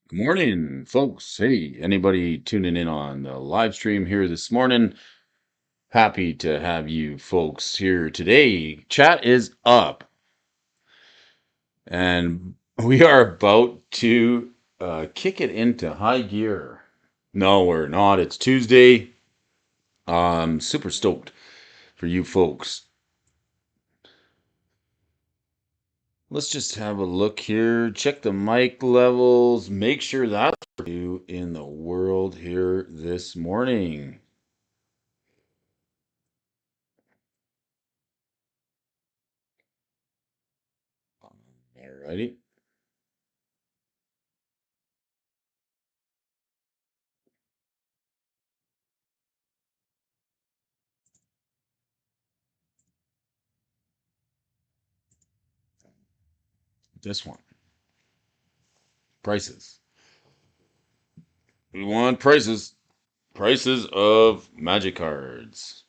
Good morning, folks. Hey, anybody tuning in on the live stream here this morning? Happy to have you folks here today. Chat is up, and we are about to kick it into high gear. No, we're not. It's Tuesday. I'm super stoked for you folks. Let's just have a look here. Check the mic levels. Make sure that's for you in the world here this morning. Alrighty. This one. Prices. We want prices. Prices of magic cards.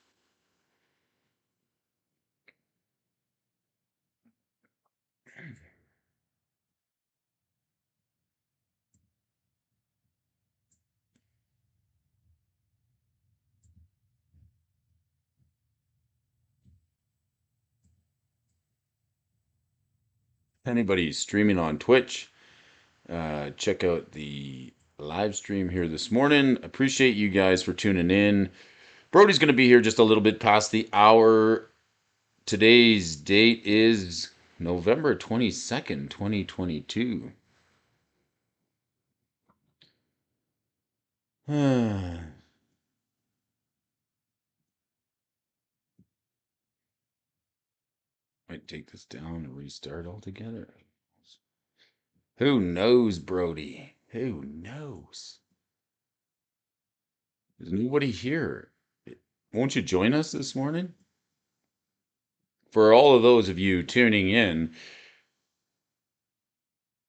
Anybody streaming on Twitch, check out the live stream here this morning. Appreciate you guys for tuning in. Brody's going to be here just a little bit past the hour. Today's date is November 22nd, 2022. Might take this down and restart altogether. Who knows, Brody? Who knows? There's nobody here. Won't you join us this morning? For all of those of you tuning in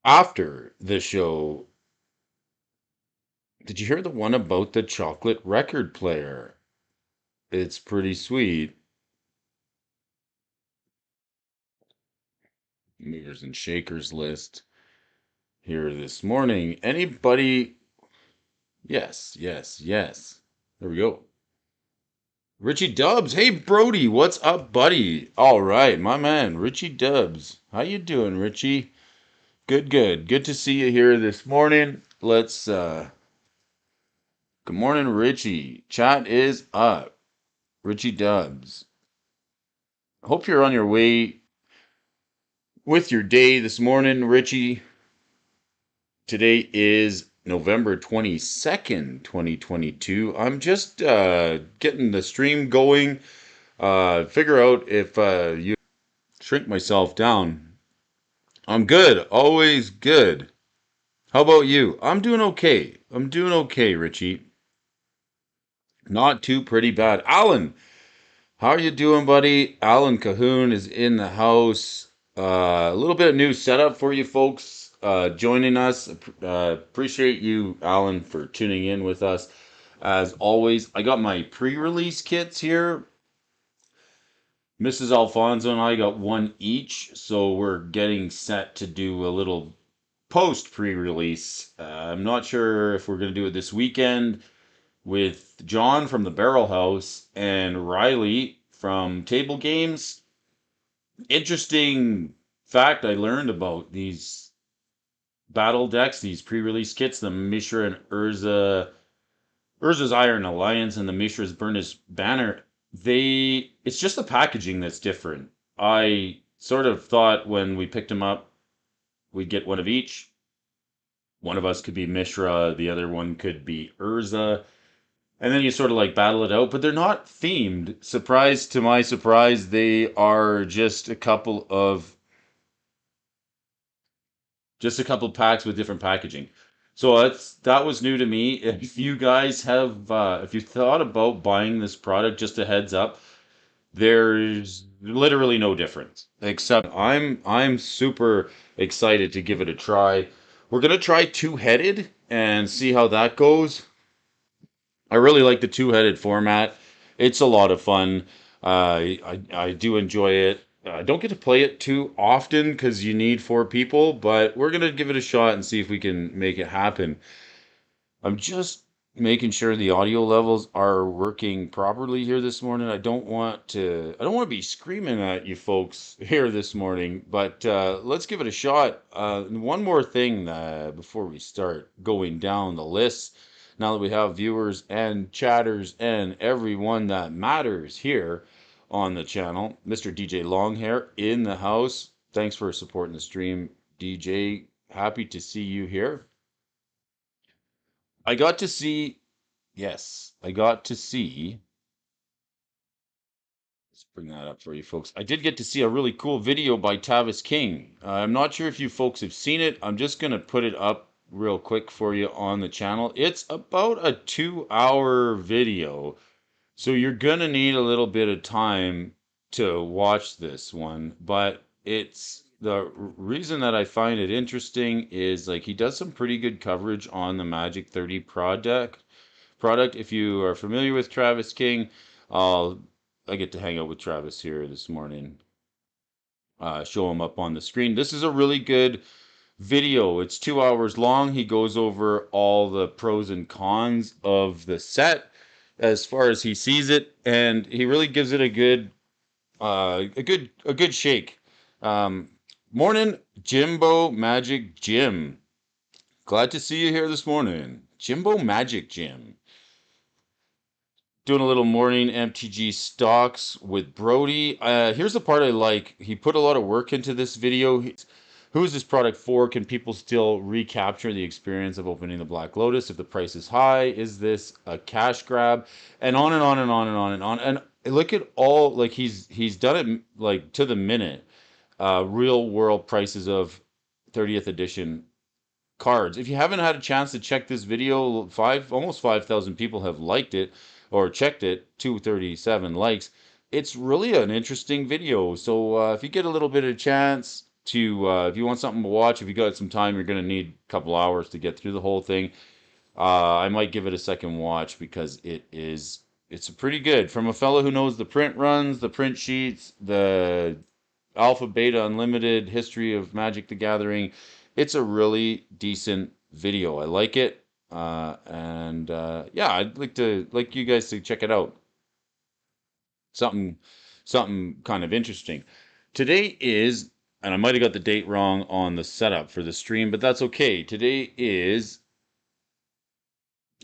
after the show, did you hear the one about the chocolate record player? It's pretty sweet. Movers and shakers list here this morning. Anybody? Yes, yes, yes. There we go. Richie Dubs. Hey, Brody. What's up, buddy? All right, my man, Richie Dubs. How you doing, Richie? Good, good. Good to see you here this morning. Good morning, Richie. Chat is up. Richie Dubs. Hope you're on your way with your day this morning, Richie. Today is November 22nd, 2022. I'm just getting the stream going. Figure out if you shrink myself down. I'm good. Always good. How about you? I'm doing okay. I'm doing okay, Richie. Not too pretty bad. Alan, how are you doing, buddy? Alan Cahoon is in the house. A little bit of new setup for you folks joining us. Appreciate you, Alan, for tuning in with us. As always, I got my pre-release kits here. Mrs. Alfonso and I got one each, so we're getting set to do a little post pre-release. I'm not sure if we're going to do it this weekend with John from the Barrel House and Riley from Table Games. Interesting fact I learned about these battle decks, these pre-release kits, the Mishra and Urza's Iron Alliance and the Mishra's Burnous Banner. It's just the packaging that's different. I sort of thought when we picked them up, we'd get one of each. One of us could be Mishra, the other one could be Urza. And then you sort of like battle it out, but they're not themed. Surprise to my surprise, they are just a couple packs with different packaging. So that was new to me. If you guys have if you thought about buying this product, just a heads up, there's literally no difference. Except I'm super excited to give it a try. We're gonna try two-headed and see how that goes. I really like the two-headed format. It's a lot of fun. I do enjoy it. Don't get to play it too often because you need four people, but we're gonna give it a shot and see if we can make it happen. I'm just making sure the audio levels are working properly here this morning. I don't want to be screaming at you folks here this morning, but let's give it a shot. One more thing before we start going down the list. Now that we have viewers and chatters and everyone that matters here on the channel, Mr. DJ Longhair in the house. Thanks for supporting the stream, DJ. Happy to see you here. I got to see Yes, I got to see. Let's bring that up for you folks. I did get to see a really cool video by Tavis King. I'm not sure if you folks have seen it. I'm just going to put it up real quick for you on the channel. It's about a 2-hour video. So you're going to need a little bit of time to watch this one, but it's the reason that I find it interesting is like he does some pretty good coverage on the Magic 30 product. If you are familiar with Travis King, uh, I get to hang out with Travis here this morning. Show him up on the screen. This is a really good video. It's 2 hours long. He goes over all the pros and cons of the set as far as he sees it, and he really gives it a good shake. Um, Morning, Jimbo Magic Jim. Glad to see you here this morning, Jimbo Magic Jim. Doing a little morning MTG stocks with Brody. Here's the part I like. He put a lot of work into this video. Who is this product for? Can people still recapture the experience of opening the Black Lotus if the price is high? Is this a cash grab? And on and on and on and on and on. And look at all like he's done it like to the minute. Real world prices of 30th edition cards. If you haven't had a chance to check this video, almost 5,000 people have liked it or checked it, 237 likes. It's really an interesting video. So if you get a little bit of chance to, if you want something to watch, if you got some time, you're going to need a couple hours to get through the whole thing. I might give it a second watch because it's pretty good from a fellow who knows the print runs, the print sheets, the Alpha Beta Unlimited history of Magic the Gathering. It's a really decent video. I like it. And yeah, I'd like you guys to check it out. Something something kind of interesting. Today is, and I might have got the date wrong on the setup for the stream, but that's okay. Today is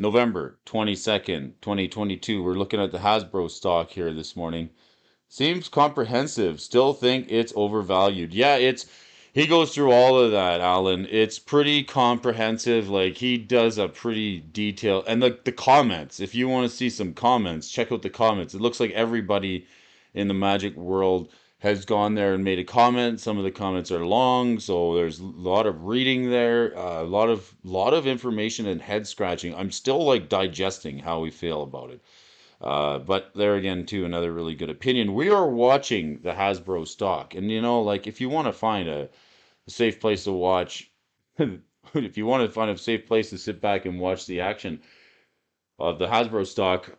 November 22nd, 2022. We're looking at the Hasbro stock here this morning. Seems comprehensive. Still think it's overvalued. Yeah, he goes through all of that, Alan. It's pretty comprehensive. Like he does a pretty detailed and the comments. If you want to see some comments, check out the comments. It looks like everybody in the Magic world has gone there and made a comment. Some of the comments are long, so there's a lot of reading there, a lot of information and head scratching. I'm still like digesting how we feel about it. But there again, too, another really good opinion. We are watching the Hasbro stock, and like if you want to find a safe place to watch, if you want to find a safe place to sit back and watch the action of the Hasbro stock,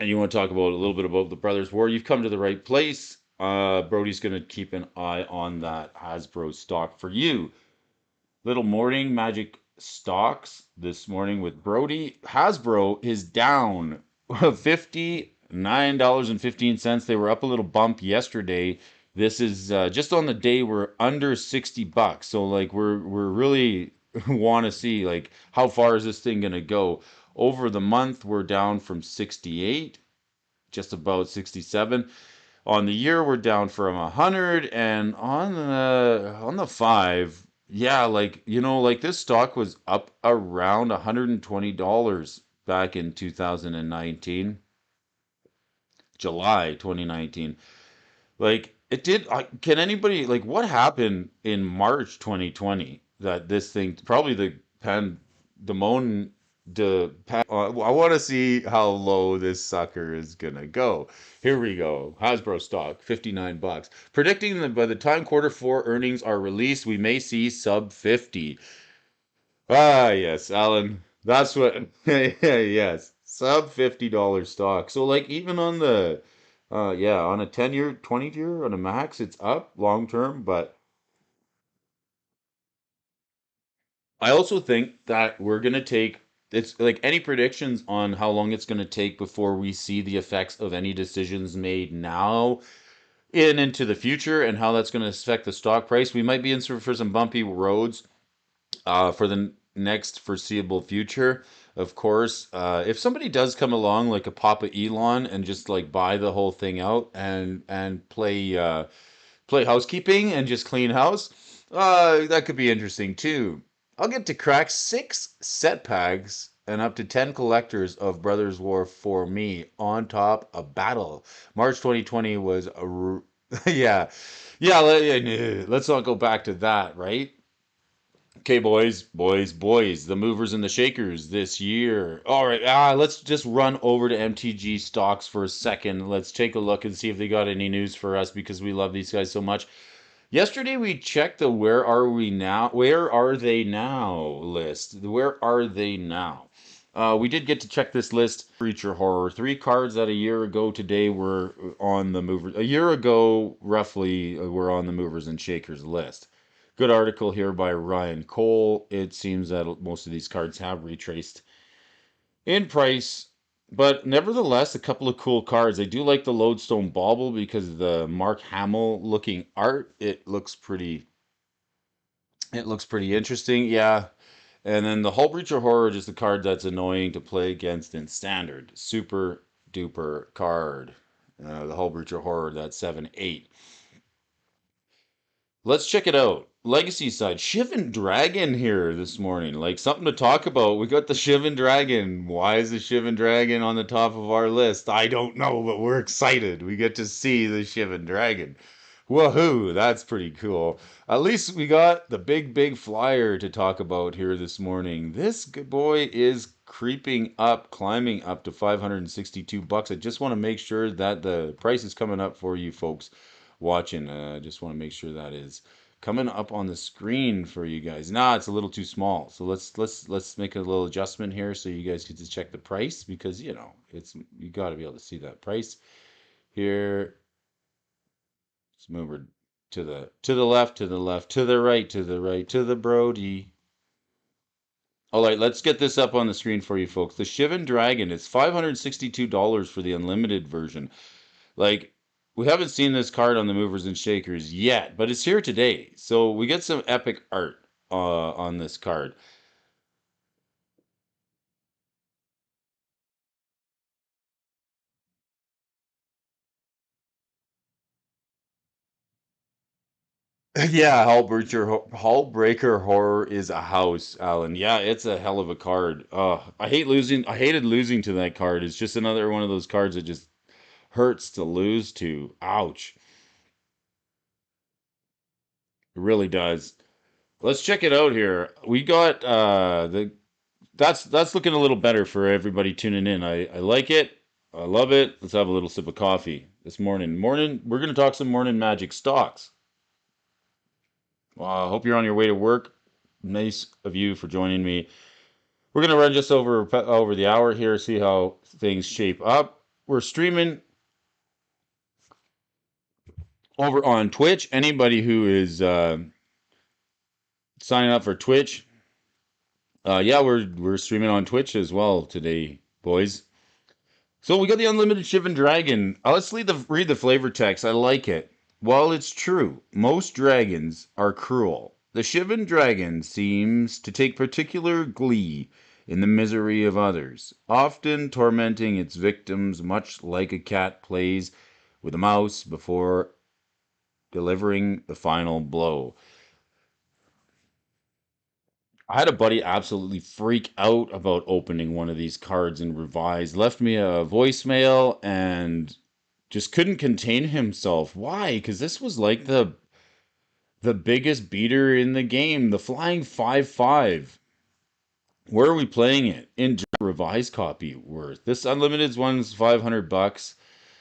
and you want to talk about a little bit about the Brothers War, you've come to the right place. Brody's going to keep an eye on that Hasbro stock for you. Little morning Magic stocks this morning with Brody. Hasbro is down $59.15. They were up a little bump yesterday. This is just on the day we're under $60. So like we're really want to see like how far is this thing gonna go? Over the month we're down from 68, just about 67. On the year we're down from 100, and on the 5, yeah, like like this stock was up around $120 back in 2019, July 2019. Like it did. Can anybody like what happened in March 2020 that this thing probably the pandemonium I want to see how low this sucker is gonna go. Here we go. Hasbro stock, $59. Predicting that by the time Q4 earnings are released, we may see sub 50. Ah, yes, Alan. That's what. Yes, sub $50 stock. So like even on the Yeah, on a 10-year, 20-year, on a max, it's up long term, but I also think that we're gonna take it's like any predictions on how long it's gonna take before we see the effects of any decisions made now in into the future and how that's gonna affect the stock price. We might be in for some bumpy roads for the next foreseeable future. Of course, if somebody does come along like a Papa Elon and just like buy the whole thing out and play housekeeping and just clean house, that could be interesting too. I'll get to crack 6 set packs and up to 10 collectors of Brothers War for me on top of battle. March 2020 was yeah, yeah. Let's not go back to that, right? Okay, boys, the movers and the shakers this year. All right, let's just run over to MTG Stocks for a second. Let's take a look and see if they got any news for us because we love these guys so much. Yesterday we checked the where are they now list. Where are they now? We did get to check this list. Creature Horror. 3 cards that a year ago today were on the movers. A year ago, roughly, were on the movers and shakers list. Good article here by Ryan Cole. It seems that most of these cards have retraced in price, but nevertheless, a couple of cool cards. I do like the Lodestone Bauble because of the Mark Hamill looking art. It looks pretty interesting. Yeah. And then the Hull Breacher Horror, just a card that's annoying to play against in standard. Super duper card. The Hull Breacher Horror, that's 7/8. Let's check it out. Legacy side. Shivan Dragon here this morning. Like something to talk about. We got the Shivan Dragon. Why is the Shivan Dragon on the top of our list? I don't know, but we're excited. We get to see the Shivan Dragon. Woohoo! That's pretty cool. At least we got the big flyer to talk about here this morning. This good boy is creeping up, climbing up to $562. I just want to make sure that the price is coming up for you folks watching. I just want to make sure that is coming up on the screen for you guys. Nah, it's a little too small. So let's make a little adjustment here so you guys get to check the price because it's you got to be able to see that price here. Let's move her to the left, to the left, to the right, to the right, to the Brody. All right, let's get this up on the screen for you folks. The Shivan Dragon is $562 for the unlimited version. Like, we haven't seen this card on the movers and shakers yet, but it's here today. So we get some epic art on this card. Yeah, Hullbreaker Horror is a house, Alan. Yeah, it's a hell of a card. I hate losing. I hated losing to that card. It's just another one of those cards that just hurts to lose to. Ouch. It really does. Let's check it out here. We got the that's looking a little better for everybody tuning in. I like it. I love it. Let's have a little sip of coffee this morning. We're gonna talk some morning magic stocks. I hope you're on your way to work. Nice of you for joining me. We're gonna run just over the hour here, see how things shape up. We're streaming over on Twitch. Anybody who is signing up for Twitch, yeah, we're streaming on Twitch as well today, boys. So we got the unlimited Shivan Dragon. Let's read the flavor text. I like it. While it's true, most dragons are cruel. The Shivan Dragon seems to take particular glee in the misery of others, often tormenting its victims much like a cat plays with a mouse before delivering the final blow. I had a buddy absolutely freak out about opening one of these cards in Revised. Left me a voicemail and just couldn't contain himself. Why? Because this was like the biggest beater in the game, the flying 5/5. Where are we playing it? In Revised copy worth. This unlimited one's $500.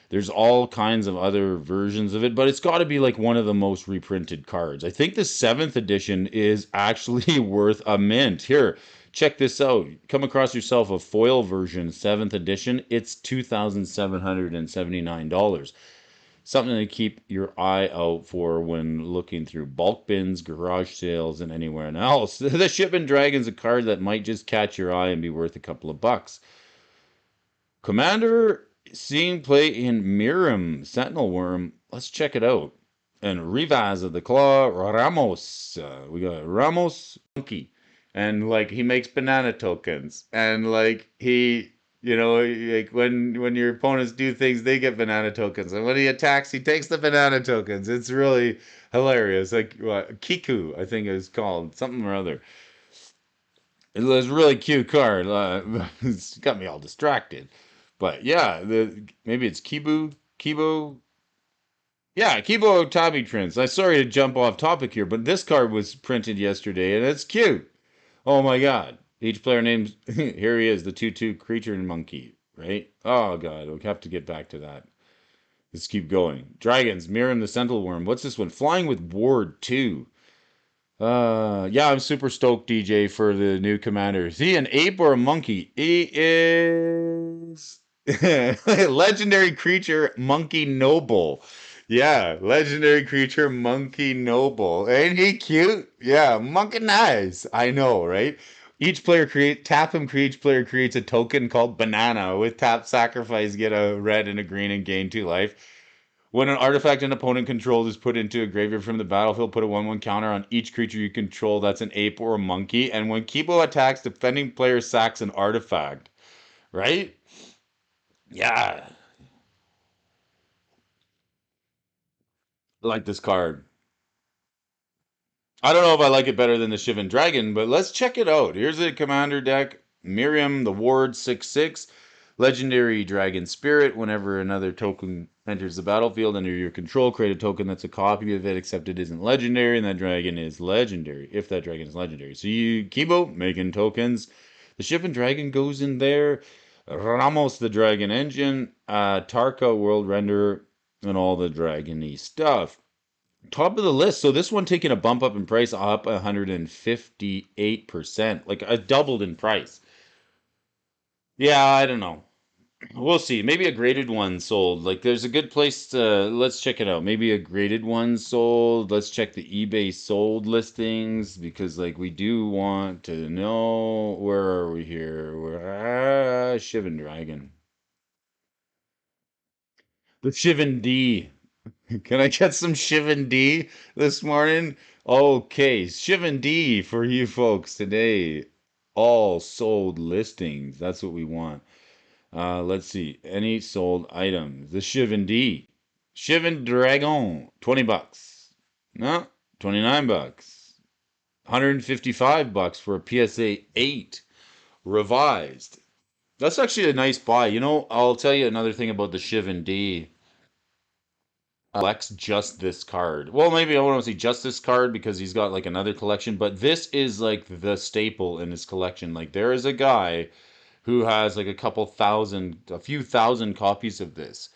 There's all kinds of other versions of it, but it's got to be like one of the most reprinted cards. I think the 7th edition is actually worth a mint. Here, Check this out. Come across yourself a foil version, 7th edition. It's $2,779. Something to keep your eye out for when looking through bulk bins, garage sales, and anywhere else. The Shipping Dragon's a card that might just catch your eye and be worth a couple of bucks. Commander seeing play in Miriam, Sentinel Worm. Let's check it out. And Rivaz of the Claw, Ramos. We got Ramos Monkey. And like he makes banana tokens. And like he, like when your opponents do things, they get banana tokens. And when he attacks, he takes the banana tokens. It's really hilarious. Like Kiku, I think it's called. Something or other. It was a really cute card. It's got me all distracted. But yeah, maybe it's Kibo. Yeah, Kibo Tabi Prince. I'm sorry to jump off topic here, but this card was printed yesterday, and it's cute. Oh my god. Each player names, here he is, the 2/2 creature and monkey, right? Oh god, we'll have to get back to that. Let's keep going. Dragons, Miriam the Sentinel Worm. What's this one? Flying with Ward 2. Yeah, I'm super stoked, DJ, for the new commander. Is he an ape or a monkey? He is legendary creature, Monkey Noble. Yeah, legendary creature, Monkey Noble. Ain't he cute? Yeah, monkey nice. I know, right? Tap him, each player creates a token called Banana. With tap sacrifice, get a red and a green and gain 2 life. When an artifact an opponent controls is put into a graveyard from the battlefield, put a 1/1 counter on each creature you control that's an ape or a monkey. And when Kibo attacks, defending player sacks an artifact. Right? Yeah. I like this card. I don't know if I like it better than the Shivan Dragon, but let's check it out. Here's a commander deck. Miriam, the Ward 6/6. Legendary Dragon Spirit. Whenever another token enters the battlefield under your control, create a token that's a copy of it, except it isn't legendary, and that dragon is legendary, if that dragon is legendary. So you, Kibo, making tokens. The Shivan Dragon goes in there. Ramos, the Dragon Engine. Tarka, World Render, and all the dragony stuff. Top of the list. So this one taking a bump up in price, up 158%. Like doubled in price. Yeah, I don't know. We'll see. Maybe a graded one sold. Like there's a good place to let's check it out. Maybe a graded one sold. Let's check the eBay sold listings because like we do want to know where are we here? Shivan Dragon. The Shivan D. Can I get some Shivan D this morning? Okay, Shivan D for you folks today. All sold listings. That's what we want. Let's see. Any sold items. The Shivan D. Shivan Dragon. 20 bucks. No, 29 bucks. 155 bucks for a PSA 8 revised. That's actually a nice buy. I'll tell you another thing about the Shivan D. Collects just this card. Well, maybe I want to say just this card because he's got like another collection, but this is like the staple in his collection. Like there is a guy who has like a few thousand copies of this.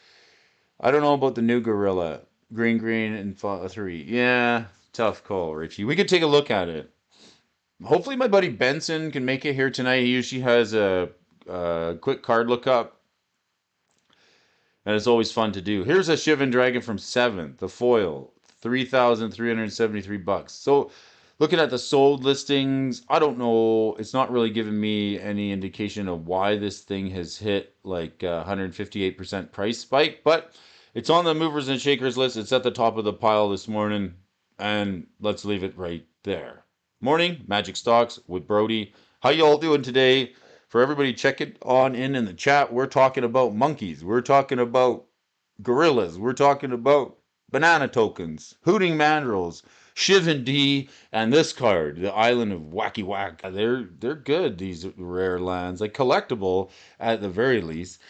I don't know about the new Gorilla. Green, and 3. Yeah, tough call, Richie. We could take a look at it. Hopefully my buddy Benson can make it here tonight. He usually has a quick card lookup. And it's always fun to do. Here's a Shivan Dragon from 7th, the foil, 3,373 bucks. So, looking at the sold listings, I don't know. It's not really giving me any indication of why this thing has hit like 158% price spike, but it's on the movers and shakers list. It's at the top of the pile this morning, and let's leave it right there. Morning, Magic Stocks with Brody. How y'all doing today? For everybody, check it on in the chat. We're talking about monkeys. We're talking about gorillas. We're talking about banana tokens, hooting mandrills, Shivan D, and this card, the Island of Wacky Whack. They're good, these rare lands. Like collectible at the very least.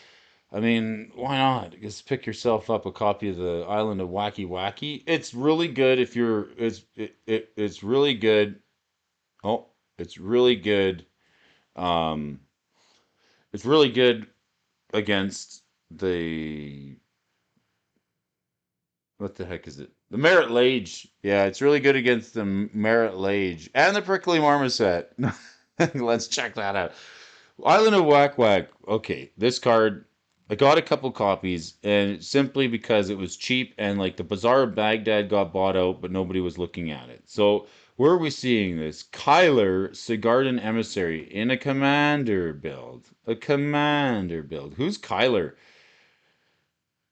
I mean, why not? Just pick yourself up a copy of the Island of Wacky Wacky. It's really good if you're it's really good. Oh, it's really good. Um it's really good against the what the heck is it? The Merit Lage. Yeah, it's really good against the Merit Lage and the Prickly Marmoset. Let's check that out. Island of Whack Whack. Okay, this card, I got a couple copies, and simply because it was cheap and like the Bazaar of Baghdad got bought out, but nobody was looking at it. So where are we seeing this? Kyler, Sigarden Emissary in a commander build. A commander build. Who's Kyler?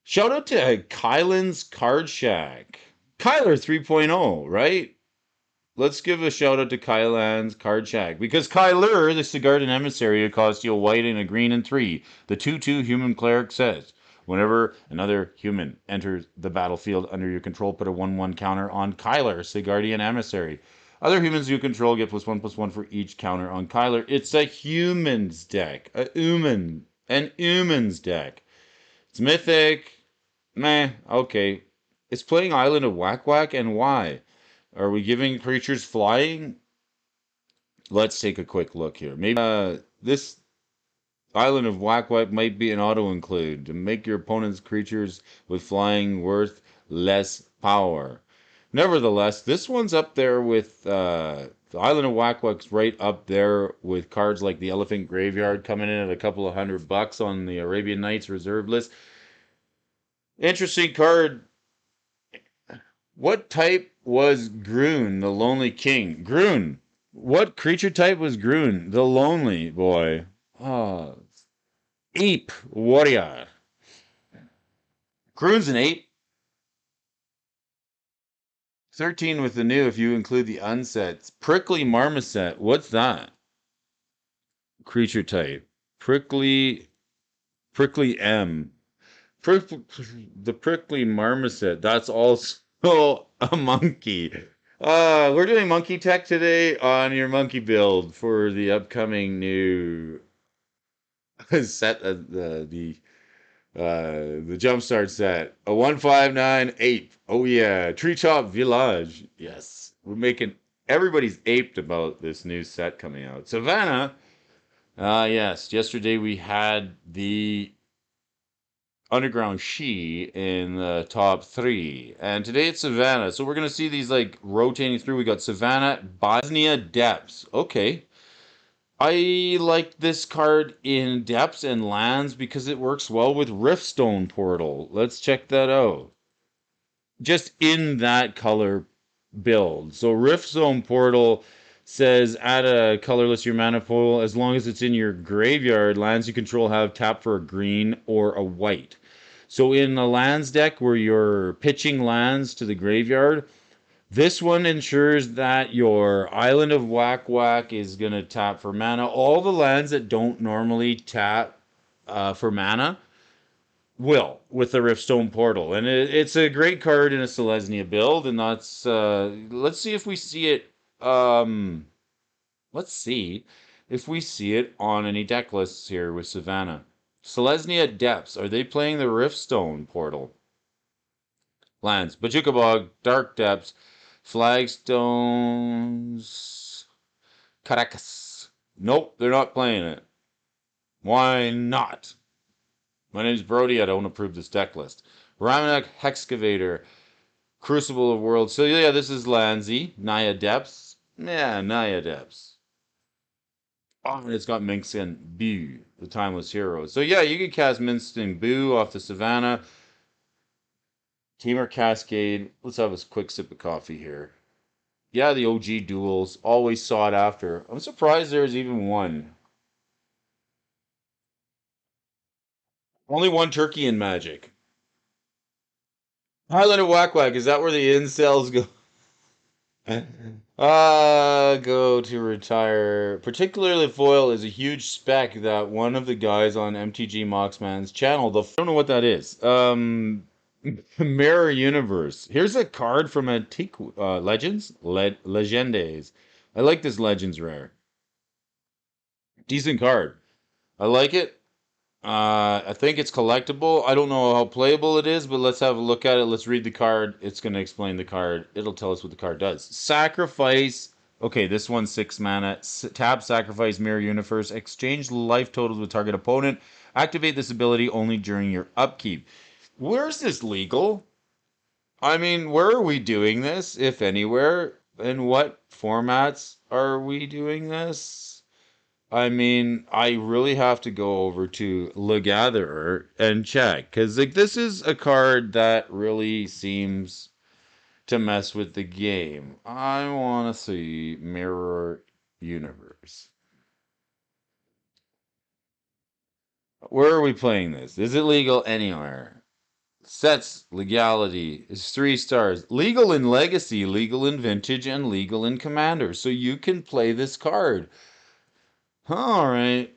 Shout out to Kylan's Card Shack. Kyler 3.0, right? Let's give a shout out to Kylan's Card Shack because Kyler, the Sigarden Emissary, costs you a white and a green and 3. The 2/2 human cleric says, whenever another human enters the battlefield under your control, put a 1/1 counter on Kyler, Sigardian Emissary. Other humans you control get +1/+1 for each counter on Kyler. It's a humans deck, an humans deck. It's mythic. Meh, okay. It's playing Island of Whack Whack, and why? Are we giving creatures flying? Let's take a quick look here. Maybe this Island of Whack Whack might be an auto-include to make your opponent's creatures with flying worth less power. Nevertheless, this one's up there with the Island of Whack Whack's right up there with cards like the Elephant Graveyard coming in at a couple of $100 on the Arabian Nights reserve list. Interesting card. What type was Groon, the Lonely King? Groon. What creature type was Groon, the Lonely Boy? Oh, Ape Warrior. Groon's an ape. 13 with the new if you include the unsets. Prickly Marmoset. What's that? Creature type. Prickly M. The Prickly Marmoset. That's also a monkey. We're doing monkey tech today on your monkey build for the upcoming new set, the Jumpstart set. A 159 ape. Oh yeah, Treetop Village. Yes, we're making everybody's aped about this new set coming out. Savannah. Yes. Yesterday we had the Underground She in the top 3. And today it's Savannah. So we're going to see these like rotating through. We got Savannah, Bosnia Depths. Okay. I like this card in Depths and Lands because it works well with Riftstone Portal. Let's check that out. Just in that color build. So Riftstone Portal says add a colorless to your mana pool as long as it's in your graveyard. Lands you control have tap for a green or a white. So in a lands deck where you're pitching lands to the graveyard, this one ensures that your Island of Whack Whack is going to tap for mana. All the lands that don't normally tap for mana will with the Riftstone Portal. And it's a great card in a Selesnya build. And that's, let's see if we see it. Let's see if we see it on any deck lists here with Savannah. Selesnya Depths. Are they playing the Riftstone Portal? Lands. Bajuka Bog, Dark Depths, Flagstones, Caracas. Nope, they're not playing it. Why not? My name's Brody. I don't approve this deck list. Ramanak Hexcavator, Crucible of Worlds. So yeah, this is Landsy. Naya Depths. Yeah, Naya Depths. Oh, and it's got Minx and Boo, the Timeless Hero. So yeah, you can cast Minx and Boo off the Savannah. Tamer Cascade. Let's have a quick sip of coffee here. Yeah, the OG duels, always sought after. I'm surprised there's even one. Only one turkey in Magic. Highland of Whack Whack, is that where the incels go? Go to retire. Particularly foil is a huge spec that one of the guys on MTG Moxman's channel, I don't know what that is. Mirror Universe. Here's a card from Antique Legends? Legendes. I like this Legends rare. Decent card. I like it. I think it's collectible. I don't know how playable it is, but let's have a look at it. Let's read the card. It's going to explain the card. It'll tell us what the card does. Sacrifice. Okay, this one's 6 mana. Tap, sacrifice, Mirror Universe. Exchange life totals with target opponent. Activate this ability only during your upkeep. Where's this legal? I mean, where are we doing this, if anywhere? In what formats are we doing this? I mean, I really have to go over to Le Gatherer and check because like this is a card that really seems to mess with the game. I want to see Mirror Universe. Where are we playing this? Is it legal anywhere? Sets legality is 3 stars. Legal in Legacy, legal in Vintage, and legal in Commander. So you can play this card. All right.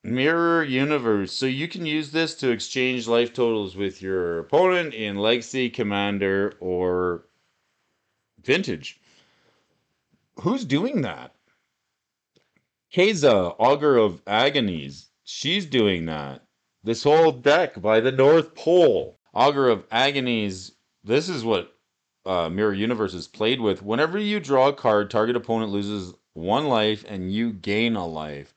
Mirror Universe. So you can use this to exchange life totals with your opponent in Legacy, Commander, or Vintage. Who's doing that? Keza, Augur of Agonies. She's doing that. This whole deck by the North Pole. Augur of Agonies. This is what Mirror Universe is played with. Whenever you draw a card, target opponent loses 1 life and you gain a life.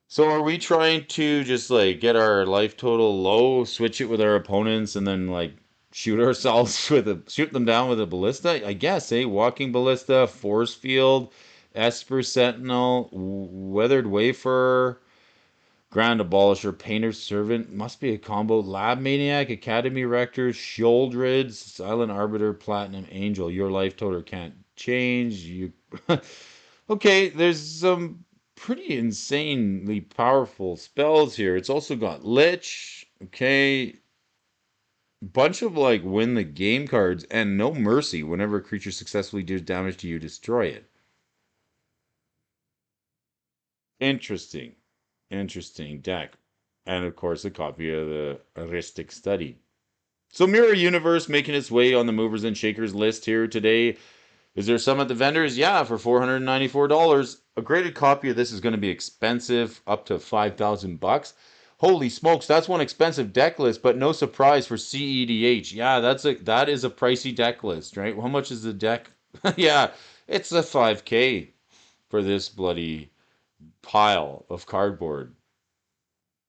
So are we trying to just like get our life total low, switch it with our opponents, and then like shoot ourselves with a shoot them down with a ballista? I guess, Walking Ballista, Force Field, Esper Sentinel, Weathered Wafer, Grand Abolisher, Painter's Servant, must be a combo. Lab Maniac, Academy Rector, Shouldred, Silent Arbiter, Platinum Angel. Your life total can't change. You okay, there's some pretty insanely powerful spells here. It's also got Lich, okay, bunch of like win the game cards and no mercy. Whenever a creature successfully deals damage to you, destroy it. Interesting. Interesting deck. And of course, a copy of the Aristic Study. So, Mirror Universe making its way on the movers and shakers list here today. Is there some at the vendors? Yeah, for $494. A graded copy of this is going to be expensive, up to 5,000 bucks. Holy smokes, that's one expensive deck list, but no surprise for CEDH. Yeah, that is a pricey deck list, right? How much is the deck? Yeah, it's a 5K for this bloody pile of cardboard.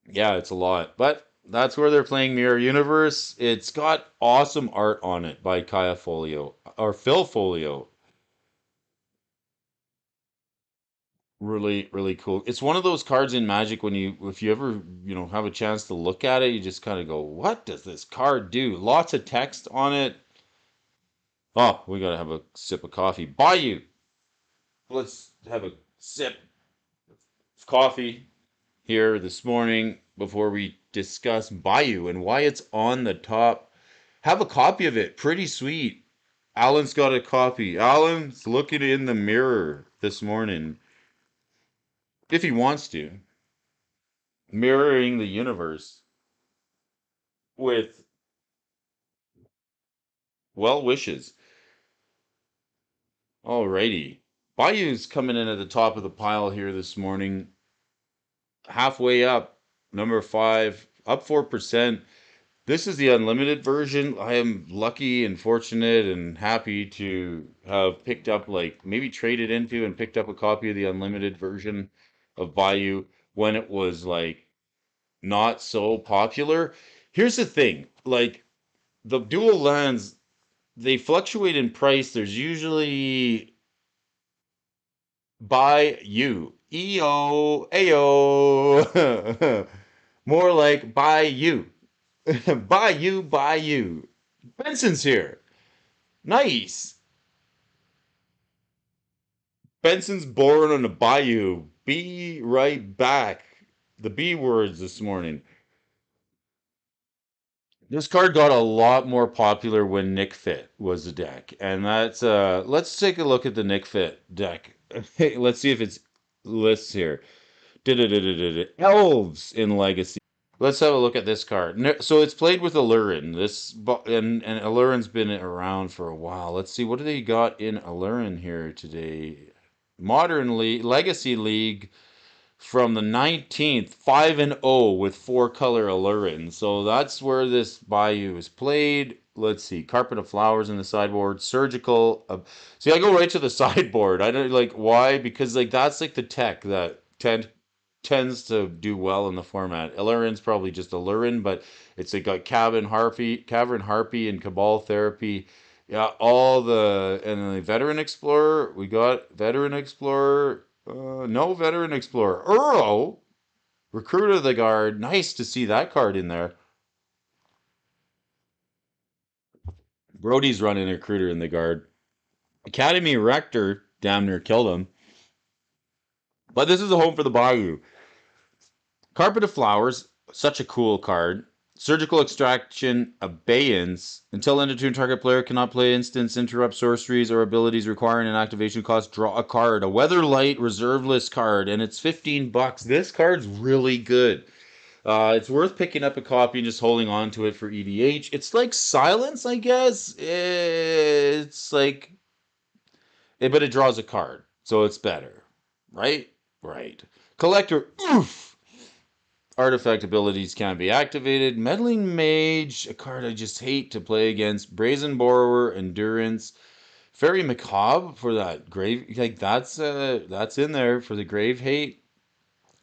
Yeah, it's a lot. But that's where they're playing Mirror Universe. It's got awesome art on it by Kaya Folio or Phil Folio. Really, really cool. It's one of those cards in Magic when if you ever, have a chance to look at it, you just kind of go, what does this card do? Lots of text on it. Oh, we gotta have a sip of coffee. Bayou. Let's have a sip of coffee here this morning before we discuss Bayou and why it's on the top. Have a copy of it. Pretty sweet. Alan's got a copy. Alan's looking in the mirror this morning. If he wants to. Mirroring the universe with well wishes. Alrighty. Bayou's coming in at the top of the pile here this morning. Halfway up. Number 5. Up 4%. This is the unlimited version. I am lucky and fortunate and happy to have picked up, like, maybe traded into and picked up a copy of the unlimited version of Bayou when it was, like, not so popular. Here's the thing, like, the dual lands, they fluctuate in price. There's usually buy you. EO, AO. More like buy you. Buy you, buy you. Benson's here. Nice. Benson's born on a bayou. Be right back. The B words this morning. This card got a lot more popular when Nick Fit was the deck. And that's let's take a look at the Nick Fit deck. Let's see if it's lists here. Elves in Legacy. Let's have a look at this card. So it's played with Alurin. And Alurin's been around for a while. Let's see, what do they got in Alurin here today? Modern League, Legacy League from the 19th, 5-0 with 4-color Alurin. So that's where this Bayou is played. Let's see, Carpet of Flowers in the sideboard, Surgical. See, I go right to the sideboard. I don't like why because like that's like the tech that tends to do well in the format. Illurin's probably just Illurin, but it's like got Cavern Harpy, and Cabal Therapy. Yeah, all the and the Veteran Explorer. We got Veteran Explorer. No veteran explorer. Earl, recruit of the guard. Nice to see that card in there. Brody's running a recruiter in the guard. Academy Rector damn near killed him. But this is a home for the Bayou. Carpet of Flowers, such a cool card. Surgical Extraction Abeyance. Until end of turn, target player cannot play instants, interrupt sorceries, or abilities requiring an activation cost. Draw a card. A Weatherlight reserve list card, and it's $15. This card's really good. It's worth picking up a copy and just holding on to it for EDH. It's like Silence, I guess. It's like, but it draws a card, so it's better, right? Right. Collector. Oof. Artifact abilities can be activated. Meddling Mage, a card I just hate to play against. Brazen Borrower, Endurance. Fairy Macabre for that grave. Like that's in there for the grave hate.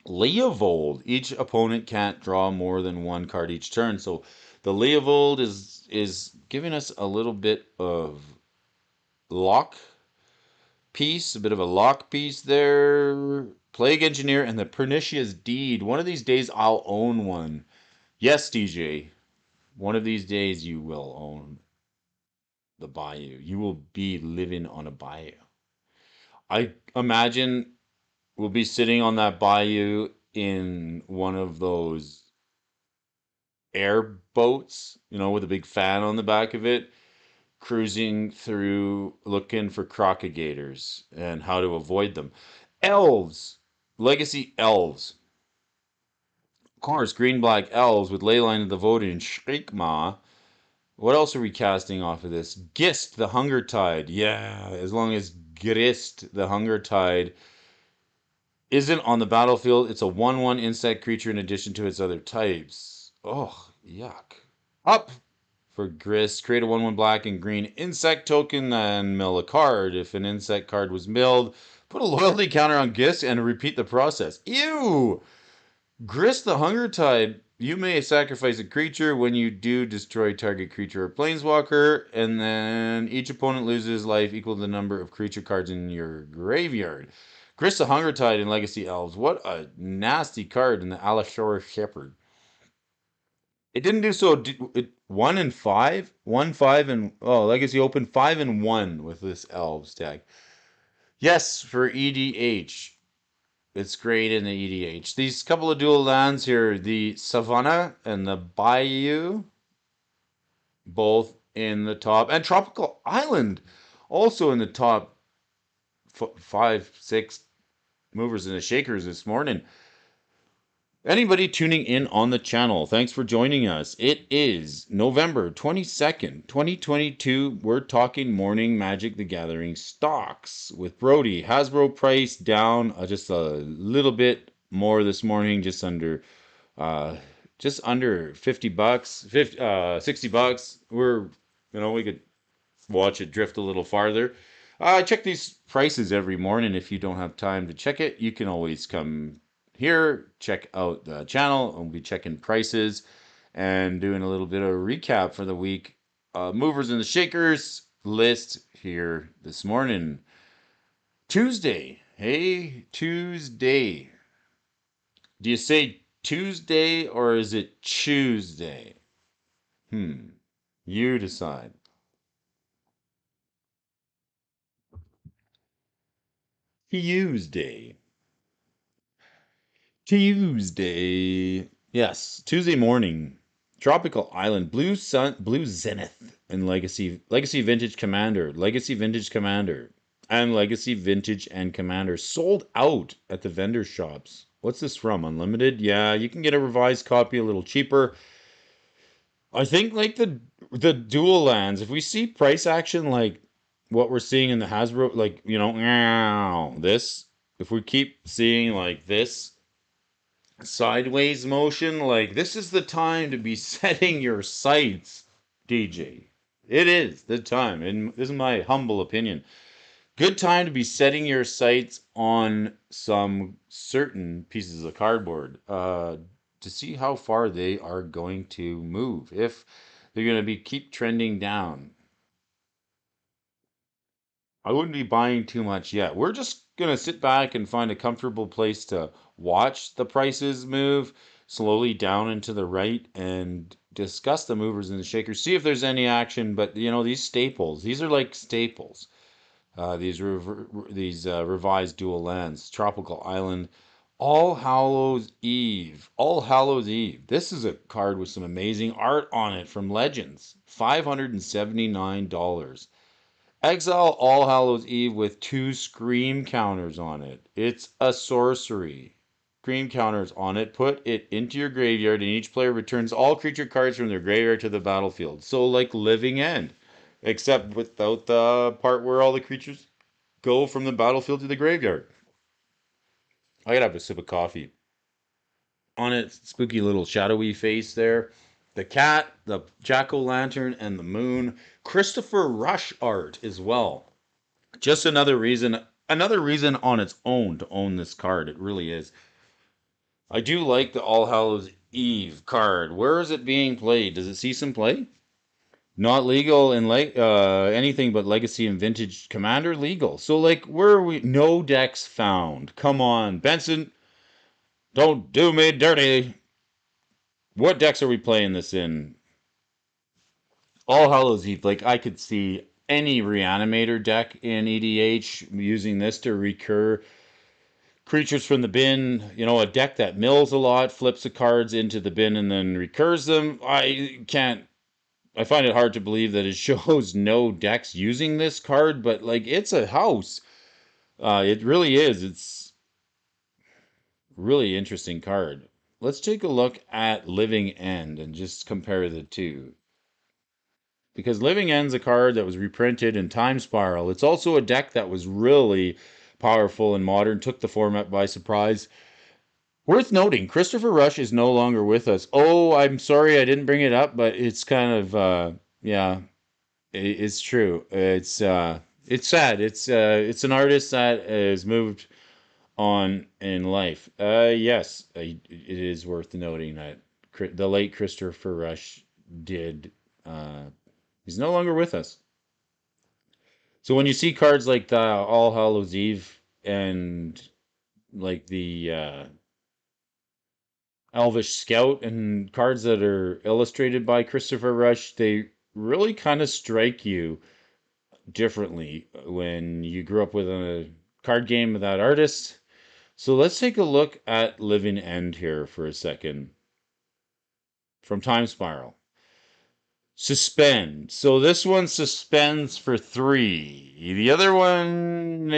Leovold. Each opponent can't draw more than one card each turn. So the Leovold is giving us a little bit of lock piece, a bit of a lock piece there. Plague Engineer and the Pernicious Deed. One of these days I'll own one. Yes, DJ. One of these days you will own the bayou. You will be living on a bayou. I imagine we'll be sitting on that bayou in one of those airboats, with a big fan on the back of it, cruising through looking for crocodigators and how to avoid them. Elves, legacy elves. Of course, green black elves with Leyline of the Void and Shriekmaw. What else are we casting off of this? Gist, the Hunger Tide. Yeah, as long as Grist, the Hunger Tide, isn't on the battlefield, it's a 1/1 insect creature in addition to its other types. Oh, yuck. Up for Grist. Create a 1/1 black and green insect token and mill a card. If an insect card was milled, put a loyalty counter on Gist and repeat the process. Ew! Grist the Hunger Tide. You may sacrifice a creature. When you do, destroy target creature or planeswalker, and then each opponent loses life equal to the number of creature cards in your graveyard. Grist the Hunger Tide in Legacy Elves. What a nasty card in the Alashore Shepherd. It didn't do so. It 1-5, 1-5, and Legacy Open 5-1 with this Elves deck. Yes, for EDH. It's great in the EDH. These couple of dual lands here, the Savannah and the Bayou, both in the top, and Tropical Island, also in the top 5, 6 movers and the shakers this morning. Anybody tuning in on the channel, thanks for joining us. It is November 22nd, 2022. We're talking Morning Magic the Gathering stocks with Brody. Hasbro price down just a little bit more this morning, just under $50, $60. We could watch it drift a little farther. I check these prices every morning. If you don't have time to check it, you can always come here, check out the channel. I'll be checking prices and doing a little bit of a recap for the week. Movers and the shakers list here this morning. Tuesday. Hey, Tuesday. Do you say Tuesday or is it Tuesday? You decide. Tuesday. Tuesday. Yes, Tuesday morning. Tropical Island, Blue Sun, Blue Zenith, and Legacy Vintage Commander, Legacy Vintage Commander, and Legacy Vintage and Commander sold out at the vendor shops. What's this from? Unlimited? Yeah, you can get a revised copy a little cheaper. I think like the dual lands, if we see price action like what we're seeing in the Hasbro, like this, if we keep seeing like this sideways motion, like this is the time to be setting your sights, DJ. It is the time, and this is my humble opinion. Good time to be setting your sights on some certain pieces of cardboard to see how far they are going to move. If they're going to be keep trending down, I wouldn't be buying too much yet. We're just going to sit back and find a comfortable place to watch the prices move slowly down and to the right and discuss the movers and the shakers. See if there's any action. But, these staples, these are like staples. These revised dual lands, Tropical Island, All Hallows Eve. All Hallows Eve. This is a card with some amazing art on it from Legends. $579. Exile All Hallows Eve with 2 scream counters on it. It's a sorcery. Scream counters on it. Put it into your graveyard, and each player returns all creature cards from their graveyard to the battlefield. So like Living End, except without the part where all the creatures go from the battlefield to the graveyard. I gotta have a sip of coffee. On it, spooky little shadowy face there. The cat, the jack-o'-lantern, and the moon. Christopher Rush art as well. Just another reason on its own to own this card. It really is. I do like the All Hallows Eve card. Where is it being played? Does it see some play? Not legal in anything but Legacy and Vintage Commander legal. So like, where are we? No decks found. Come on, Benson. Don't do me dirty. What decks are we playing this in? All Hallows Eve. Like, I could see any Reanimator deck in EDH using this to recur creatures from the bin. A deck that mills a lot, flips the cards into the bin, and then recurs them. I find it hard to believe that it shows no decks using this card, but like, it's a house. It really is. It's a really interesting card. Let's take a look at Living End and just compare the two. Because Living End's a card that was reprinted in Time Spiral. It's also a deck that was really powerful and modern, took the format by surprise. Worth noting, Christopher Rush is no longer with us. Oh, I'm sorry I didn't bring it up, but it's kind of, yeah, it's true. It's sad. It's an artist that has moved on in life. Yes, it is worth noting that the late Christopher Rush did. He's no longer with us. So when you see cards like the All Hallows Eve and like the Elvish Scout and cards that are illustrated by Christopher Rush, they really kind of strike you differently when you grew up with a card game of that artist. So let's take a look at Living End here for a second from Time Spiral. Suspend. So this one suspends for 3. The other one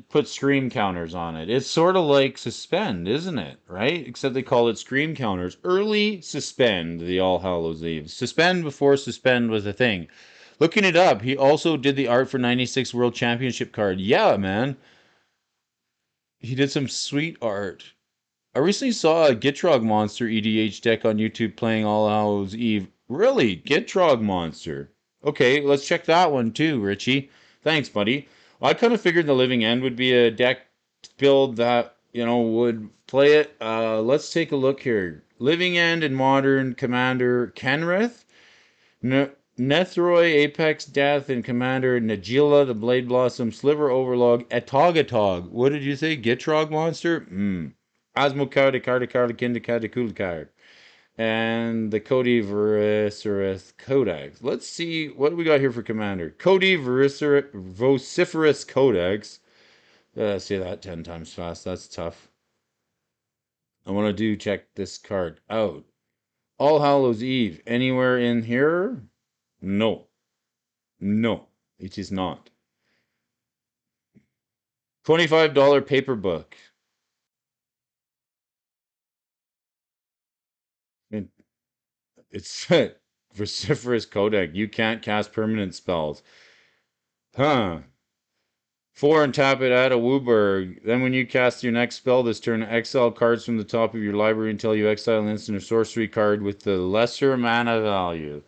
puts scream counters on it. It's sort of like Suspend, isn't it? Right? Except they call it scream counters. Early Suspend, the All Hallows Eve. Suspend before Suspend was a thing. Looking it up, he also did the art for 96 World Championship card. Yeah, man. He did some sweet art. I recently saw a Gitrog Monster EDH deck on YouTube playing All Hallows Eve. Really? Gitrog Monster. Okay, let's check that one too, Richie. Thanks, buddy. Well, I kind of figured the Living End would be a deck build that, would play it. Let's take a look here. Living End and Modern Commander Kenrith. Nethroi, Apex Death, and Commander Najila, the Blade Blossom, Sliver Overlog, Atogatog. What did you say? Gitrog Monster? Asmokar, Dekar, Kinda, and the Cody Vociferous Codex. Let's see, what do we got here for Commander? Cody Vociferous Codex. Say that 10 times fast. That's tough. I want to check this card out. All Hallows Eve. Anywhere in here? No. No, it is not. $25 paper book. It's Vociferous Codex. You can't cast permanent spells. Huh. 4 and tap it at a Wooburg. Then when you cast your next spell this turn, exile cards from the top of your library until you exile an instant or sorcery card with the lesser mana value.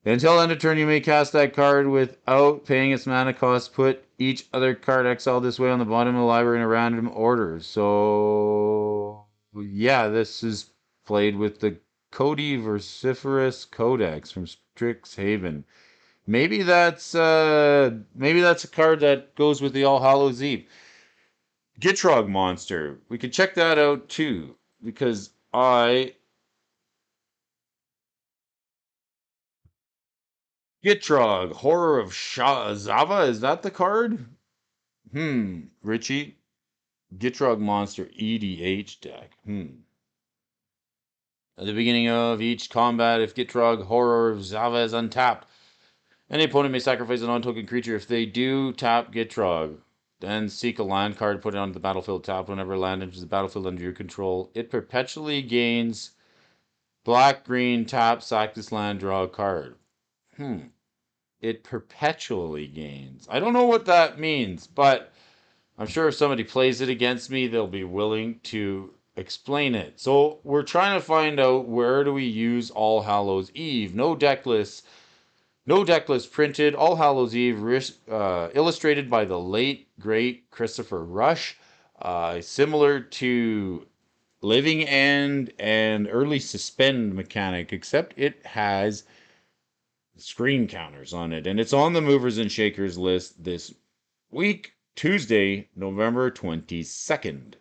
Until end of turn, you may cast that card without paying its mana cost. Put each other card exiled this way on the bottom of the library in a random order. So, yeah, this is played with the Cody Vociferous Codex from Strixhaven. Maybe that's a card that goes with the All Hallows Eve. Gitrog monster. We could check that out too because I Gitrog Horror of Zava, is that the card? Richie, Gitrog monster EDH deck. At the beginning of each combat, if Gitrog Horror of Zava is untapped, any opponent may sacrifice a non-token creature. If they do, tap Gitrog. Then seek a land card, put it onto the battlefield tapped. Whenever land enters the battlefield under your control, it perpetually gains black, green, tap, sack this land, draw a card. It perpetually gains. I don't know what that means, but I'm sure if somebody plays it against me, they'll be willing to explain it. So we're trying to find out, where do we use All Hallows Eve? No deck list. No deck list printed. All Hallows Eve, illustrated by the late, great Christopher Rush. Similar to Living End and early Suspend mechanic, except it has screen counters on it. And it's on the movers and shakers list this week, Tuesday, November 22nd.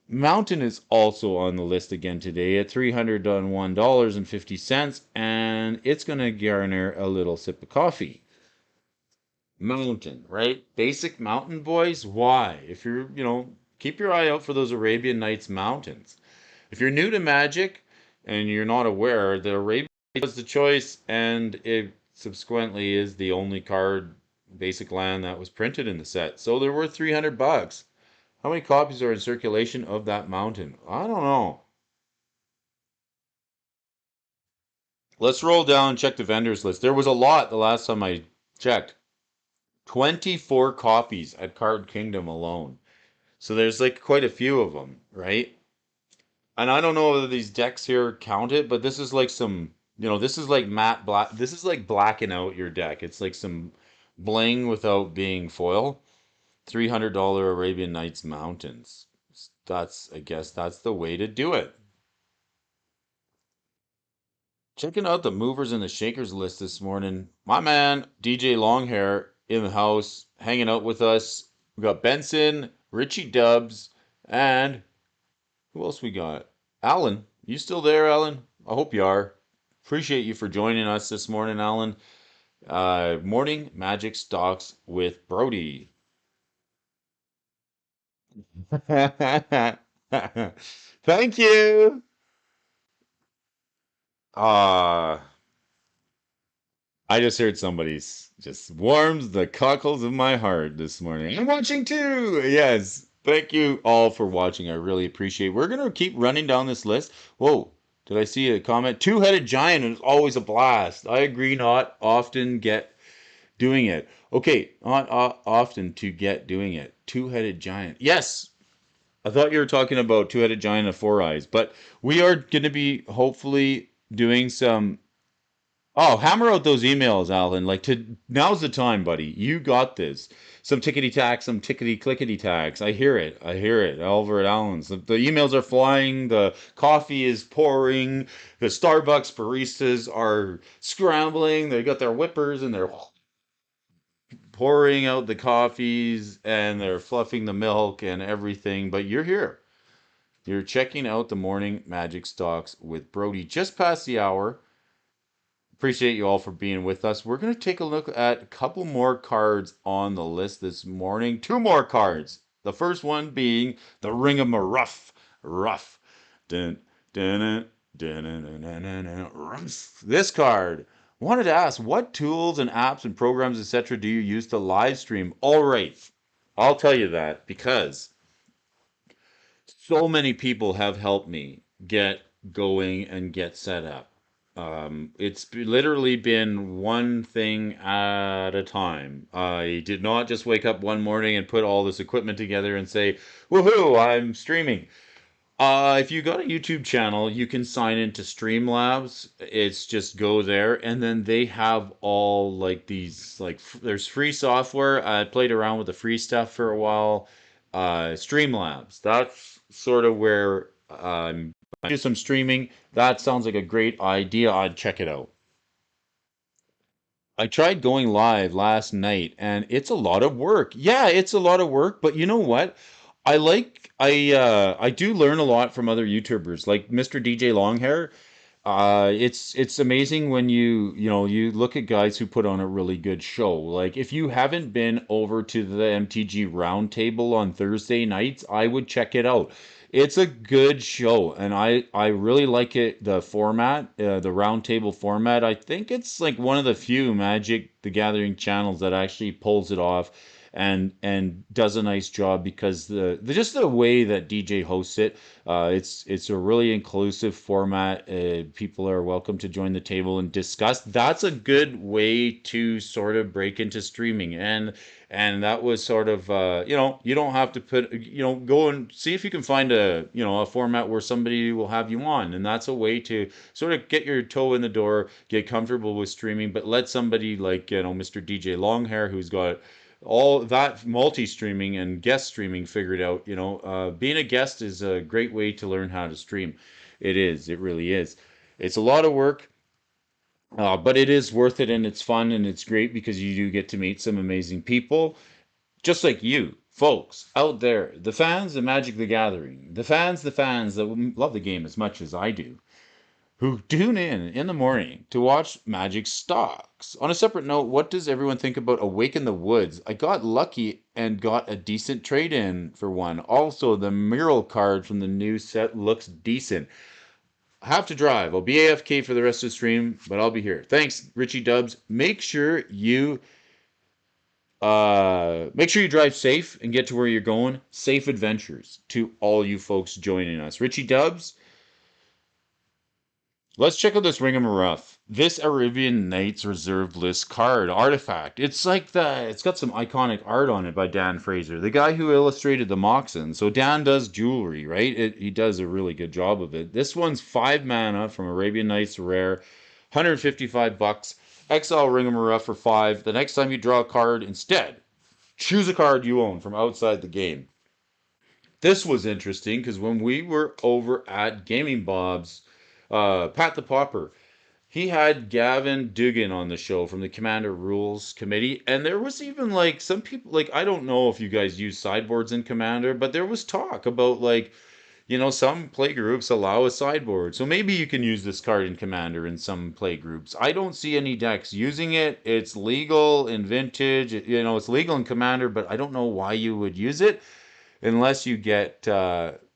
Mountain is also on the list again today at $301.50, and it's going to garner a little sip of coffee. Mountain, right? Basic mountain boys. Why? If you're, keep your eye out for those Arabian Nights mountains. If you're new to Magic and you're not aware, the Arabian was the choice, and it subsequently is the only card basic land that was printed in the set. So they're worth $300. How many copies are in circulation of that mountain? I don't know. Let's roll down and check the vendors list. There was a lot the last time I checked. 24 copies at Card Kingdom alone. So there's like quite a few of them, right? And I don't know whether these decks here count it, but this is like some, this is like matte black. This is like blacking out your deck. It's like some bling without being foil. $300 Arabian Nights Mountains. I guess that's the way to do it. Checking out the movers and the shakers list this morning. My man, DJ Longhair, in the house, hanging out with us. We got Benson, Richie Dubs, and who else we got? Alan. You still there, Alan? I hope you are. Appreciate you for joining us this morning, Alan. Morning Magic Stocks with Brody. Thank you. Uh, I just heard somebody's just warms the cockles of my heart this morning. I'm watching too. Yes. Thank you all for watching. I really appreciate it. We're going to keep running down this list. Whoa. Did I see a comment? Two-headed giant is always a blast. I agree, not often get doing it. Okay, not often to get doing it. Two-headed giant. Yes. I thought you were talking about two-headed giant of four eyes, but we are going to be hopefully doing some. Oh, hammer out those emails, Alan. Now's the time, buddy. You got this. Some tickety tack, some tickety clickety tacks. I hear it. I hear it. Over at Alan's. The emails are flying. The coffee is pouring. The Starbucks baristas are scrambling. They got their whippers and they're pouring out the coffees and they're fluffing the milk and everything. But you're here. You're checking out the morning Magic Stocks with Brody. Just past the hour. Appreciate you all for being with us. We're going to take a look at a couple more cards on the list this morning. Two more cards. The first one being the Ring of Ruff. Ruff. Dun, dun, dun, dun, dun, dun, dun, dun, Ruff. This card. Wanted to ask, what tools and apps and programs, etc., do you use to live stream? All right. I'll tell you that because so many people have helped me get going and get set up. It's literally been one thing at a time. I did not just wake up one morning and put all this equipment together and say, woohoo, I'm streaming. If you got a YouTube channel, you can sign into Streamlabs. It's just go there, and then they have all like these there's free software. I played around with the free stuff for a while. Streamlabs. That's sort of where I do some streaming. That sounds like a great idea. I'd check it out. I tried going live last night and it's a lot of work. Yeah, it's a lot of work, but you know what? I do learn a lot from other YouTubers like Mr. DJ Longhair. It's amazing when you look at guys who put on a really good show. Like if you haven't been over to the MTG Roundtable on Thursday nights, I would check it out. It's a good show, and I really like it. The format, the Roundtable format. I think it's like one of the few Magic the Gathering channels that actually pulls it off and does a nice job because the just the way that DJ hosts it, it's a really inclusive format. People are welcome to join the table and discuss. That's a good way to sort of break into streaming, and that was sort of you don't have to put go and see if you can find a format where somebody will have you on, and that's a way to sort of get your toe in the door, get comfortable with streaming, but let somebody like Mr. DJ Longhair, who's got all that multi-streaming and guest streaming figured out. Being a guest is a great way to learn how to stream. It is. It really is. It's a lot of work, but it is worth it, and it's fun, and it's great because you do get to meet some amazing people, just like you, folks out there, the fans of Magic the Gathering, the fans that love the game as much as I do, who tune in the morning to watch Magic Stocks. On a separate note, what does everyone think about Awake in the Woods? I got lucky and got a decent trade in for one. Also, the mural card from the new set looks decent. I have to drive. I'll be AFK for the rest of the stream, but I'll be here. Thanks, Richie Dubs. Make sure you drive safe and get to where you're going. Safe adventures to all you folks joining us. Richie Dubs, let's check out this Ringamaruf. This Arabian Nights Reserve List card artifact. It's got some iconic art on it by Dan Fraser, the guy who illustrated the Moxen. So Dan does jewelry, right? He does a really good job of it. This one's 5 mana from Arabian Nights Rare, $155. Exile Ringamaruf for 5. The next time you draw a card, instead, choose a card you own from outside the game. This was interesting because when we were over at Gaming Bob's, Pat the Popper, he had Gavin Dugan on the show from the Commander Rules Committee, and there was even like some people, like, I don't know if you guys use sideboards in Commander, but there was talk about like, some play groups allow a sideboard. So maybe you can use this card in Commander in some play groups. I don't see any decks using it. It's legal in Vintage, it's legal in Commander, but I don't know why you would use it unless you get,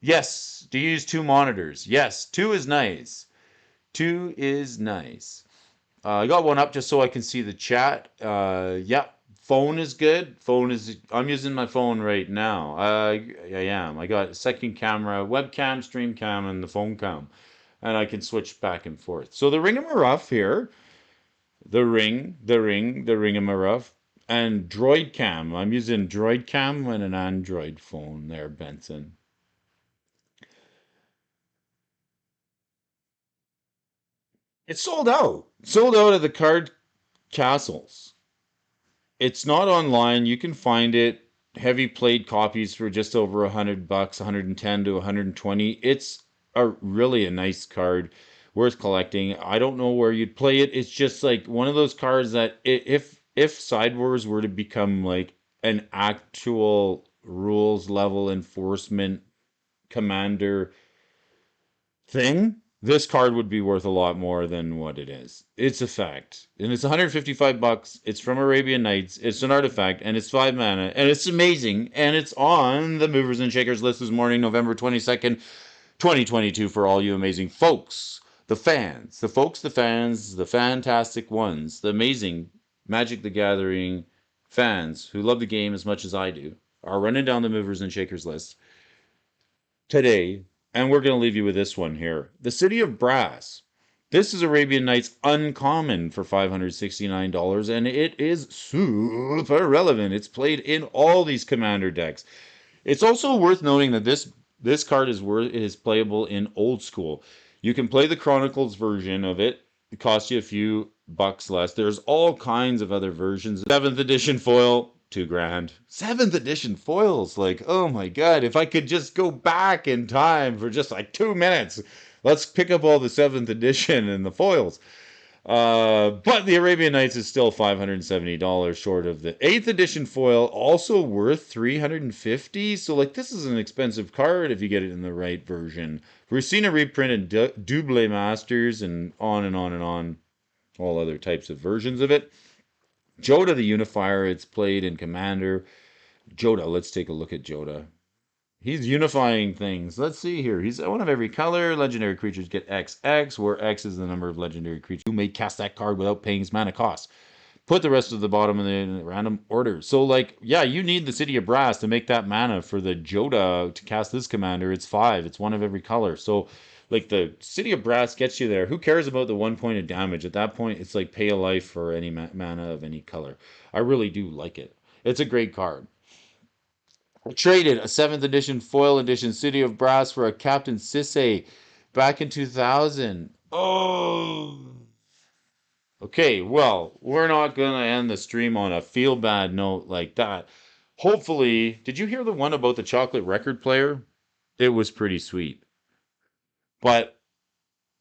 yes, do you use 2 monitors? Yes, 2 is nice. 2 is nice. I got one up just so I can see the chat. Yeah, phone is good. I'm using my phone right now. I am. I got a second camera, webcam, stream cam, and the phone cam. And I can switch back and forth. So the Ringamaruf here, the Ringamaruf, and Droid Cam. I'm using Droid Cam and an Android phone there, Benson. It's sold out. Sold out at the card castles. It's not online. You can find it. Heavy played copies for just over $100, 110 to 120. It's really a nice card, worth collecting. I don't know where you'd play it. It's just like one of those cards that if Sidewars were to become like an actual rules level enforcement commander thing, this card would be worth a lot more than what it is. It's a fact. And it's $155. It's from Arabian Nights. It's an artifact, and it's 5 mana, and it's amazing. And it's on the Movers and Shakers list this morning, November 22nd, 2022, for all you amazing folks. The fans, the folks, the fans, the fantastic ones, the amazing Magic the Gathering fans who love the game as much as I do, are running down the Movers and Shakers list today. And we're going to leave you with this one here. The City of Brass. This is Arabian Nights Uncommon for $569, and it is super relevant. It's played in all these Commander decks. It's also worth noting that this card is playable in Old School. You can play the Chronicles version of it. It costs you a few bucks less. There's all kinds of other versions. 7th edition foil, $2,000. 7th edition foils, like, oh my god, if I could just go back in time for just like 2 minutes, let's pick up all the 7th edition and the foils. But the Arabian Nights is still $570 short of the 8th edition foil, also worth $350. So, like, this is an expensive card if you get it in the right version. We've seen a reprint in Double Masters and on and on and on, all other types of versions of it. Joda the Unifier, it's played in Commander. Joda, let's take a look at Joda. He's unifying things. Let's see here. He's one of every color. Legendary creatures get XX, where X is the number of legendary creatures you may cast that card without paying its mana cost. Put the rest of the bottom in the random order. So, like, yeah, you need the City of Brass to make that mana for the Joda to cast this commander. It's 5. It's one of every color. So, like, the City of Brass gets you there. Who cares about the 1 point of damage? At that point, it's like pay a life for any mana of any color. I really do like it. It's a great card. I traded a 7th edition foil edition City of Brass for a Captain Sisse back in 2000. Oh. Okay, well, we're not going to end the stream on a feel bad note like that. Hopefully, did you hear the one about the chocolate record player? It was pretty sweet. But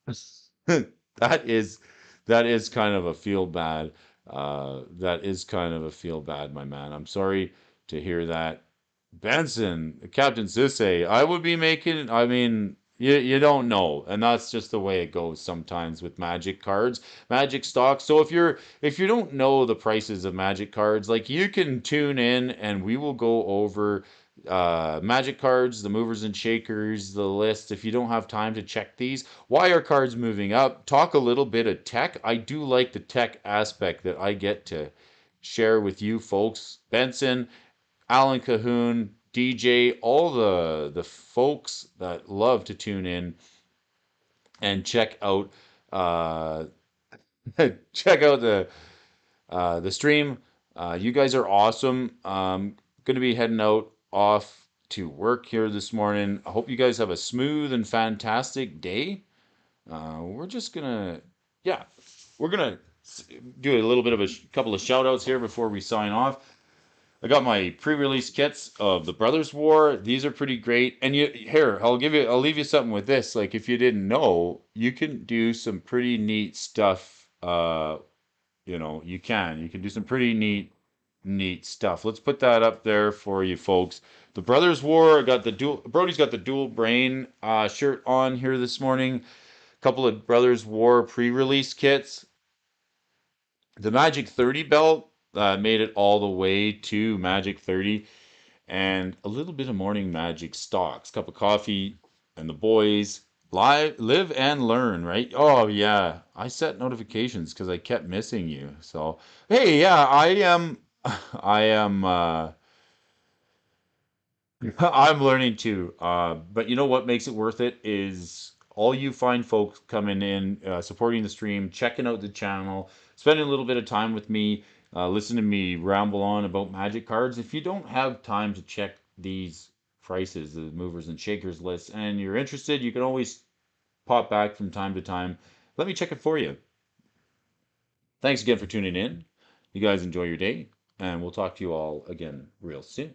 that is that is kind of a feel bad. That is kind of a feel bad, my man. I'm sorry to hear that. Benson, Captain Sisse, I would be making, I mean, you don't know, and that's just the way it goes sometimes with Magic cards, Magic stocks. So if you don't know the prices of Magic cards, like, you can tune in and we will go over Magic cards, the movers and shakers, the list. If you don't have time to check these, why are cards moving up? Talk a little bit of tech. I do like the tech aspect that I get to share with you folks. Benson, Alan Cahoon, DJ, all the folks that love to tune in and check out uh, check out the stream. You guys are awesome. Going to be heading out off to work here this morning. I hope you guys have a smooth and fantastic day. We're just gonna, yeah, we're gonna do a little bit of a couple of shout outs here before we sign off. I got my pre-release kits of the Brothers War. These are pretty great. And I'll leave you something with this. Like, if you didn't know, you can do some pretty neat stuff. You can do some pretty neat stuff. Let's put that up there for you folks. The Brothers War, Brody's got the dual brain shirt on here this morning. A couple of Brothers War pre-release kits. The Magic 30 belt made it all the way to Magic 30, and a little bit of morning Magic stocks. Cup of coffee and the boys. Live and learn, right? Oh yeah, I set notifications because I kept missing you. So hey, yeah, I am. I am. I'm learning too. But you know what makes it worth it is all you fine folks coming in, supporting the stream, checking out the channel, spending a little bit of time with me, listening to me ramble on about Magic cards. If you don't have time to check these prices, the movers and shakers list, and you're interested, you can always pop back from time to time. Let me check it for you. Thanks again for tuning in. You guys enjoy your day, and we'll talk to you all again real soon.